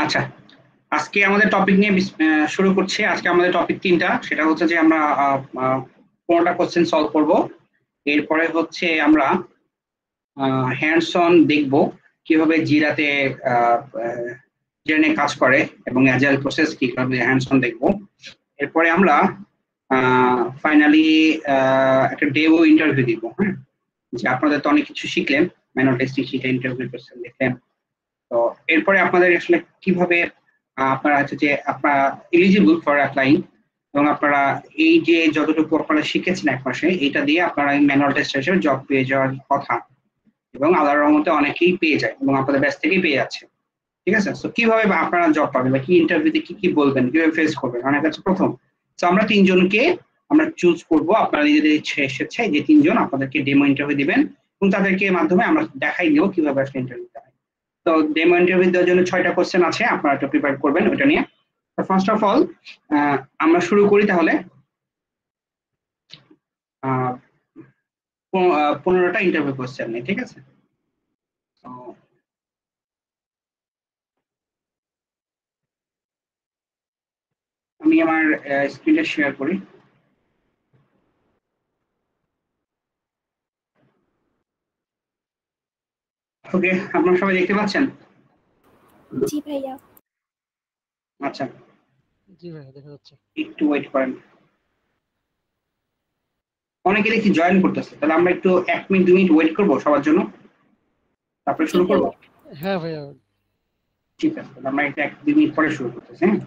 আচ্ছা, আজকে আমাদের টপিক নিয়ে শুরু করছি। আজকে আমাদের টপিক তিনটা, সেটা হচ্ছে যে আমরা 15টা কোশ্চেন সলভ করব। এরপরে হচ্ছে আমরা হ্যান্ডস অন দেখব কিভাবে জিরাতে জেনে কাজ করে এবং অ্যাজাইল প্রসেস কিভাবে হ্যান্ডস অন দেখব। এরপরে আমরা ফাইনালি একটা ডেমো ইন্টারভিউ দিব। হ্যাঁ, যে আপনাদের তো অনেক কিছু শিখলেন, ম্যানুয়াল টেস্টিং শিখে ইন্টারভিউ কোশ্চেন দেখলেন। তো এরপরে আপনাদের আসলে কিভাবে আপনারা হচ্ছে যে আপনারা এলিজিবল ফর অ্যাপ্লাইং, এবং আপনারা এই যে যতটুকু আপনারা শিখেছেন এক মাসে, এটা দিয়ে আপনারা ম্যানুয়াল টেস্ট হিসেবে জব পেয়ে যাওয়ার কথা, এবং আল্লাহর রহমতে অনেকেই পেয়ে যায় এবং আপনাদের ব্যাচ থেকেই পেয়ে যাচ্ছে। ঠিক আছে, তো কিভাবে আপনারা জব পাবেন বা কি ইন্টারভিউতে কি কি বলবেন, কিভাবে ফেস করবেন, অনেক কাছে প্রথম। তো আমরা তিনজনকে আমরা চুজ করব, আপনারা নিজেদের ইচ্ছে এসেছে যে তিনজন আপনাদেরকে ডেমো ইন্টারভিউ দিবেন, এবং তাদেরকে মাধ্যমে আমরা দেখাই দিব কিভাবে আসলে ইন্টারভিউ দেয়। তো ডেমো ইন্টারভিউ দেওয়ার জন্য 6টা কোশ্চেন আছে, আপনারা একটা প্রিপেয়ার করবেন ওটা নিয়ে। তো ফার্স্ট অফ অল আমরা শুরু করি তাহলে। 15টা ইন্টারভিউ কোশ্চেন নিয়ে, ঠিক আছে? তো আমি আমার স্ক্রিনটা শেয়ার করি। ওকে, আপনারা সবাই দেখতে পাচ্ছেন? জি ভাইয়া। আচ্ছা, জি ভাইয়া দেখা যাচ্ছে। একটু ওয়েট করেন, অনেকে দেখি জয়েন করতেছে, তাহলে আমরা একটু 1 মিনিট 2 মিনিট ওয়েট করবো সবার জন্য, তারপরে জি শুরু করবো। ভাইয়া। হ্যাঁ ভাইয়া। ঠিক আছে, তাহলে আমরা এটা 1 2 মিনিট পরে শুরু করতেছি। হ্যাঁ,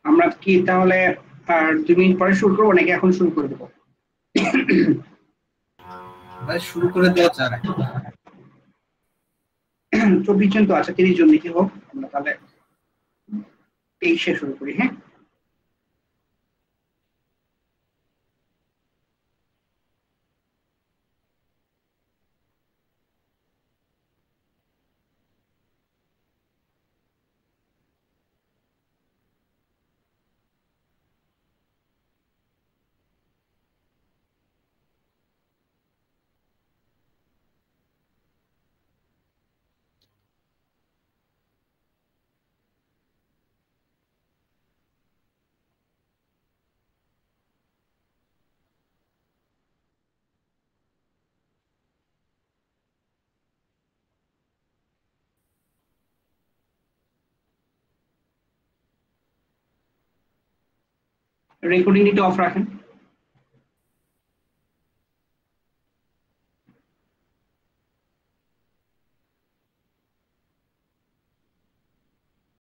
আমরা কি তাহলে আর 2 মিনিট পরে শুরু করবো নাকি এখন শুরু করে দেবো? শুরু করে দেওয়া যায়। 24 জন তো আছে, 30 জন দেখি হোক, আমরা তাহলে 23-এ শুরু করি। হ্যাঁ, রেকর্ডিং একটু অফ রাখেন।